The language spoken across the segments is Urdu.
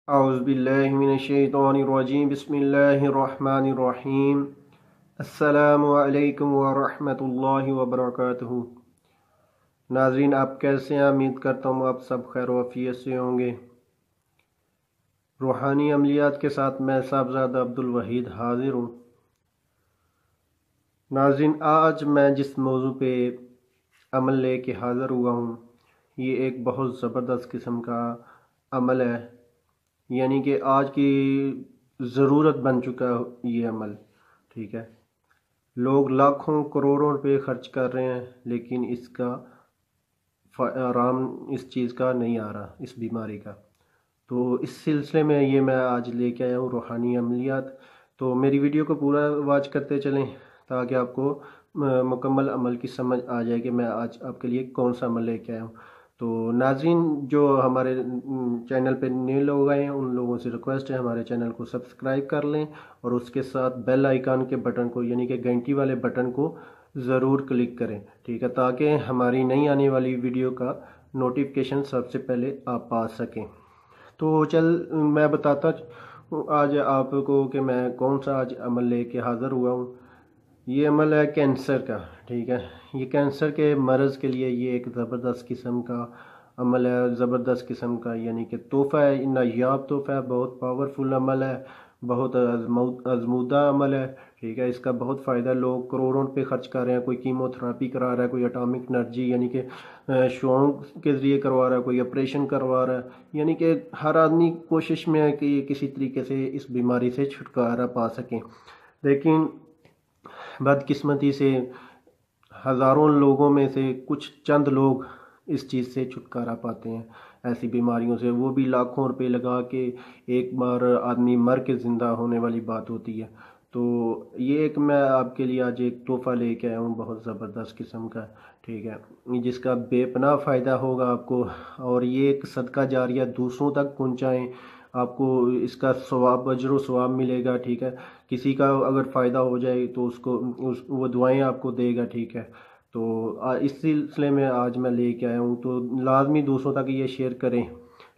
اعوذ باللہ من الشیطان الرجیم بسم اللہ الرحمن الرحیم السلام علیکم ورحمۃ اللہ وبرکاتہ۔ ناظرین، آپ کیسے ہیں؟ امید کرتا ہوں آپ سب خیر و عافیت سے ہوں گے۔ روحانی عملیات کے ساتھ میں صاحبزادہ عبدالوحید حاضر ہوں۔ ناظرین، آج میں جس موضوع پہ عمل لے کے حاضر ہوا ہوں، یہ ایک بہت زبردست قسم کا عمل ہے، یعنی کہ آج کی ضرورت بن چکا ہے یہ عمل۔ ٹھیک ہے، لوگ لاکھوں کروڑوں روپے خرچ کر رہے ہیں، لیکن اس کا آرام اس چیز کا نہیں آ رہا، اس بیماری کا۔ تو اس سلسلے میں یہ میں آج لے کے آیا ہوں روحانی عملیات۔ تو میری ویڈیو کو پورا واچ کرتے چلیں تاکہ آپ کو مکمل عمل کی سمجھ آ جائے کہ میں آج آپ کے لیے کون سا عمل لے کے آیا ہوں۔ تو ناظرین، جو ہمارے چینل پہ نئے لوگ آئے ہیں ان لوگوں سے ریکویسٹ ہے ہمارے چینل کو سبسکرائب کر لیں، اور اس کے ساتھ بیل آئیکن کے بٹن کو یعنی کہ گھنٹی والے بٹن کو ضرور کلک کریں، ٹھیک ہے، تاکہ ہماری نئی آنے والی ویڈیو کا نوٹیفیکیشن سب سے پہلے آپ پا سکیں۔ تو میں بتاتا آج آپ کو کہ میں کون سا آج عمل لے کے حاضر ہوا ہوں۔ یہ عمل ہے کینسر کا، ٹھیک ہے۔ یہ کینسر کے مرض کے لیے یہ ایک زبردست قسم کا عمل ہے، زبردست قسم کا یعنی کہ تحفہ ہے، نایاب تحفہ ہے، بہت پاورفل عمل ہے، بہت آزمودہ عمل ہے، ٹھیک ہے۔ اس کا بہت فائدہ، لوگ کروڑوں روپے خرچ کر رہے ہیں، کوئی کیمو تھراپی کرا رہا ہے، کوئی اٹامک انرجی یعنی کہ شعاؤں کے ذریعے کروا رہا ہے، کوئی آپریشن کروا رہا ہے، یعنی کہ ہر آدمی کوشش میں ہے کہ یہ کسی طریقے سے اس بیماری سے چھٹکارا پا سکیں، لیکن بدقسمتی سے ہزاروں لوگوں میں سے کچھ چند لوگ اس چیز سے چھٹکارا پاتے ہیں، ایسی بیماریوں سے، وہ بھی لاکھوں روپے لگا کے۔ ایک بار آدمی مر کے زندہ ہونے والی بات ہوتی ہے۔ تو یہ ایک میں آپ کے لیے آج ایک تحفہ لے کے آیا ہوں، بہت زبردست قسم کا، ٹھیک ہے، جس کا بے پناہ فائدہ ہوگا آپ کو، اور یہ ایک صدقہ جاریہ دوسروں تک پہنچائیں، آپ کو اس کا ثواب، اجر و ثواب ملے گا، ٹھیک ہے۔ کسی کا اگر فائدہ ہو جائے تو وہ دعائیں آپ کو دے گا، ٹھیک ہے۔ تو اس سلسلے میں آج میں لے کے آیا ہوں، تو لازمی دوسروں تک یہ شیئر کریں،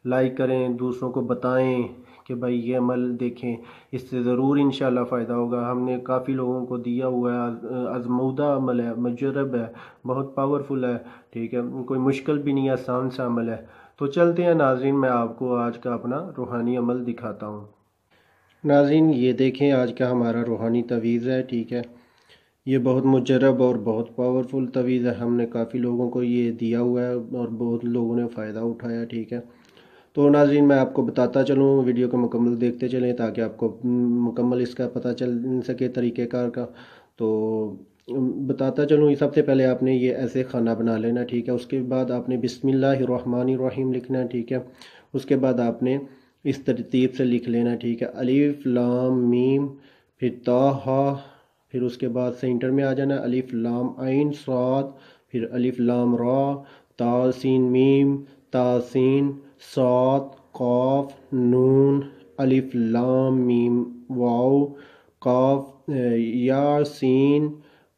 لائک کریں، دوسروں کو بتائیں کہ بھائی یہ عمل دیکھیں، اس سے ضرور انشاءاللہ فائدہ ہوگا۔ ہم نے کافی لوگوں کو دیا ہوا ہے، آزمودہ عمل ہے، مجرب ہے، بہت پاورفل ہے، ٹھیک ہے، کوئی مشکل بھی نہیں ہے، آسان سا عمل ہے۔ تو چلتے ہیں ناظرین، میں آپ کو آج کا اپنا روحانی عمل دکھاتا ہوں۔ ناظرین، یہ دیکھیں آج کا ہمارا روحانی تعویذ ہے، ٹھیک ہے۔ یہ بہت مجرب اور بہت پاورفل تعویذ ہے، ہم نے کافی لوگوں کو یہ دیا ہوا ہے اور بہت لوگوں نے فائدہ اٹھایا، ٹھیک ہے۔ تو ناظرین، میں آپ کو بتاتا چلوں، ویڈیو کو مکمل دیکھتے چلیں تاکہ آپ کو مکمل اس کا پتہ چل سکے طریقہ کار کا۔ تو بتاتا چلوں، سب سے پہلے آپ نے یہ ایسے کھانا بنا لینا، ٹھیک ہے۔ اس کے بعد آپ نے بسم اللہ الرحمن الرحیم لکھنا ہے، ٹھیک ہے۔ اس کے بعد آپ نے اس ترتیب سے لکھ لینا، ٹھیک ہے، الف لام میم، پھر تا ہا، پھر اس کے بعد سینٹر میں آ جانا الف لام عین صاد، پھر الف لام را، تا سین میم، تا سین صاد قاف نون، الف لام میم واو، قاف یا سین،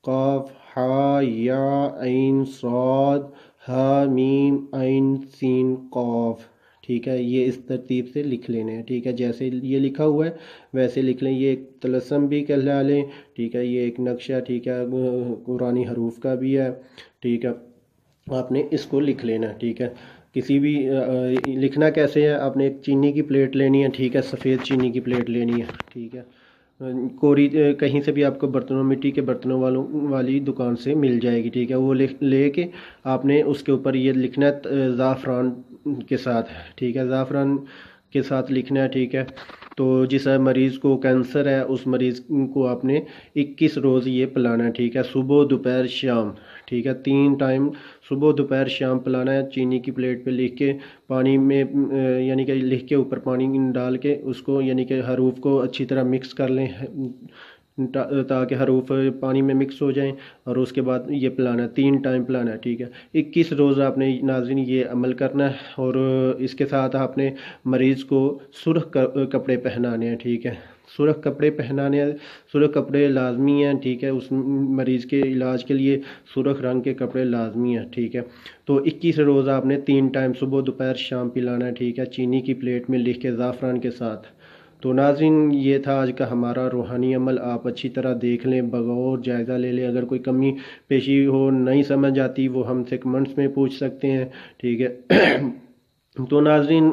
قاف ہا یا عین صاد، ہا میم عین سین قاف، ٹھیک ہے۔ یہ اس ترتیب سے لکھ لینے ہیں، ٹھیک ہے، جیسے یہ لکھا ہوا ہے ویسے لکھ لیں۔ یہ ایک طلسم بھی کہلا لیں، ٹھیک ہے، یہ ایک نقشہ، ٹھیک ہے، قرآنی حروف کا بھی ہے، ٹھیک ہے۔ آپ نے اس کو لکھ لینا، ٹھیک ہے۔ کسی بھی لکھنا کیسے ہے، آپ نے ایک چینی کی پلیٹ لینی ہے، ٹھیک ہے، سفید چینی کی پلیٹ لینی ہے، ٹھیک ہے۔ کوری کہیں سے بھی آپ کو برتنوں، مٹی کے برتنوں والی دکان سے مل جائے گی، ٹھیک ہے۔ وہ لے کے آپ نے اس کے اوپر یہ لکھنا ہے زعفران کے ساتھ، ٹھیک ہے، زعفران کے ساتھ لکھنا ہے، ٹھیک ہے۔ تو جس مریض کو کینسر ہے اس مریض کو آپ نے 21 روز یہ پلانا ہے، ٹھیک ہے، صبح دوپہر شام، ٹھیک ہے، 3 ٹائم صبح دوپہر شام پلانا ہے۔ چینی کی پلیٹ پہ لکھ کے پانی میں یعنی کہ لکھ کے اوپر پانی ڈال کے اس کو یعنی کہ حروف کو اچھی طرح مکس کر لیں تاکہ حروف پانی میں مکس ہو جائیں، اور اس کے بعد یہ پلانا ہے، 3 ٹائم پلانا ہے، ٹھیک ہے۔ 21 روز آپ نے ناظرین یہ عمل کرنا ہے، اور اس کے ساتھ آپ نے مریض کو سرخ کپڑے پہنانے ہیں، ٹھیک ہے، سرخ کپڑے پہنانے، سرخ کپڑے لازمی ہیں، ٹھیک ہے، اس مریض کے علاج کے لیے سرخ رنگ کے کپڑے لازمی ہیں، ٹھیک ہے۔ تو 21 روز آپ نے 3 ٹائم صبح دوپہر شام پلانا ہے، ٹھیک ہے، چینی کی پلیٹ میں لکھ کے زعفران کے ساتھ۔ تو ناظرین یہ تھا آج کا ہمارا روحانی عمل، آپ اچھی طرح دیکھ لیں، بغور جائزہ لے لیں، اگر کوئی کمی پیشی ہو نہیں سمجھ آتی وہ ہم سے کمنٹس میں پوچھ سکتے ہیں، ٹھیک ہے۔ تو ناظرین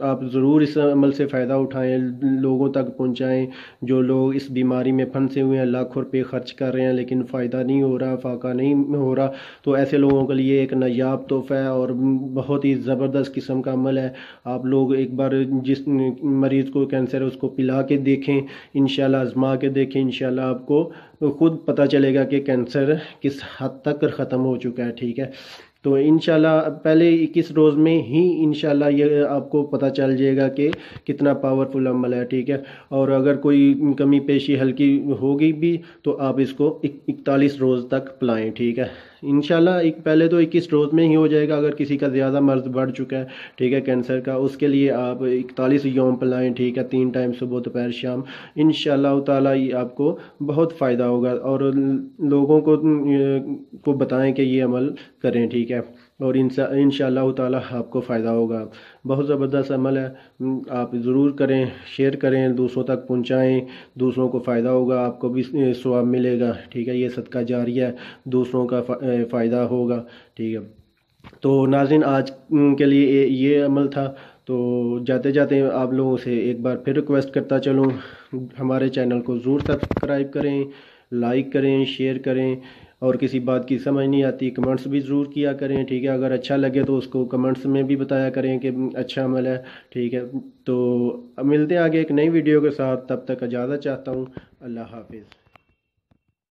آپ ضرور اس عمل سے فائدہ اٹھائیں، لوگوں تک پہنچائیں، جو لوگ اس بیماری میں پھنسے ہوئے ہیں، لاکھوں روپے خرچ کر رہے ہیں لیکن فائدہ نہیں ہو رہا، فاقہ نہیں ہو رہا، تو ایسے لوگوں کے لیے ایک نایاب تحفہ ہے اور بہت ہی زبردست قسم کا عمل ہے۔ آپ لوگ ایک بار جس مریض کو کینسر ہے اس کو پلا کے دیکھیں، انشاءاللہ آزما کے دیکھیں، انشاءاللہ آپ کو خود پتہ چلے گا کہ کینسر کس حد تک ختم ہو چکا ہے، ٹھیک ہے۔ تو انشاءاللہ پہلے 21 روز میں ہی انشاءاللہ یہ آپ کو پتہ چل جائے گا کہ کتنا پاورفل عمل ہے، ٹھیک ہے۔ اور اگر کوئی کمی پیشی ہلکی ہوگی بھی تو آپ اس کو 41 روز تک پلائیں، ٹھیک ہے۔ انشاءاللہ پہلے تو 21 روز میں ہی ہو جائے گا، اگر کسی کا زیادہ مرض بڑھ چکا ہے، ٹھیک ہے، کینسر کا، اس کے لیے آپ 41 یوم پلائیں، ٹھیک ہے، 3 ٹائم صبح دوپہر شام، انشاءاللہ تعالیٰ یہ آپ کو بہت فائدہ ہوگا، اور لوگوں کو بتائیں کہ یہ عمل کریں، ٹھیک ہے، اور انشاءاللہ تعالیٰ آپ کو فائدہ ہوگا۔ بہت زبردست عمل ہے، آپ ضرور کریں، شیئر کریں، دوسروں تک پہنچائیں، دوسروں کو فائدہ ہوگا، آپ کو بھی ثواب ملے گا، ٹھیک ہے، یہ صدقہ جاریہ ہے، دوسروں کا فائدہ ہوگا، ٹھیک ہے۔ تو ناظرین آج کے لیے یہ عمل تھا، تو جاتے جاتے آپ لوگوں سے ایک بار پھر ریکویسٹ کرتا چلوں، ہمارے چینل کو ضرور سبسکرائب کریں، لائک کریں، شیئر کریں، اور کسی بات کی سمجھ نہیں آتی کمنٹس بھی ضرور کیا کریں، ٹھیک ہے، اگر اچھا لگے تو اس کو کمنٹس میں بھی بتایا کریں کہ اچھا عمل ہے، ٹھیک ہے۔ تو ملتے ہیں آگے ایک نئی ویڈیو کے ساتھ، تب تک اجازت چاہتا ہوں، اللہ حافظ۔